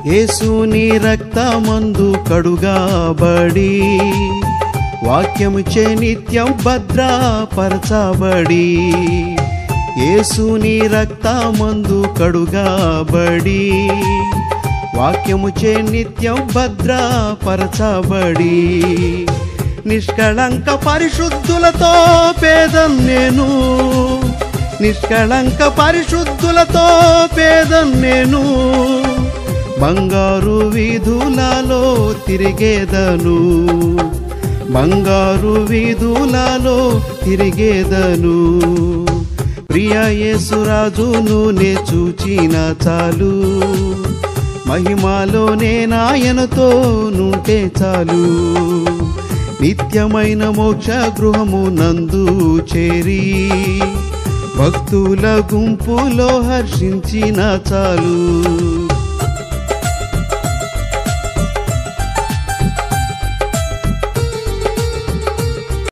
యేసుని రక్తమందు కడుగాబడి వాక్యముచే నిత్యం భద్రపరచబడి యేసుని రక్తమందు కడుగాబడి వాక్యముచే నిత్యం భద్రపరచబడి నిష్కళంక పరిశుద్ధులతో పేదం నేను నిష్కళంక పరిశుద్ధులతో పేదం నేను బంగారు వీధులలో తిరిగేదను బంగారు వీధులలో తిరిగేదను ప్రియ యేసురాజును నే చూచిన చాలు మహిమలో నేనాయనతో నుంటే చాలు నిత్యమైన మోక్ష గృహము నందు చేరి భక్తుల గుంపులో హర్షించిన చాలు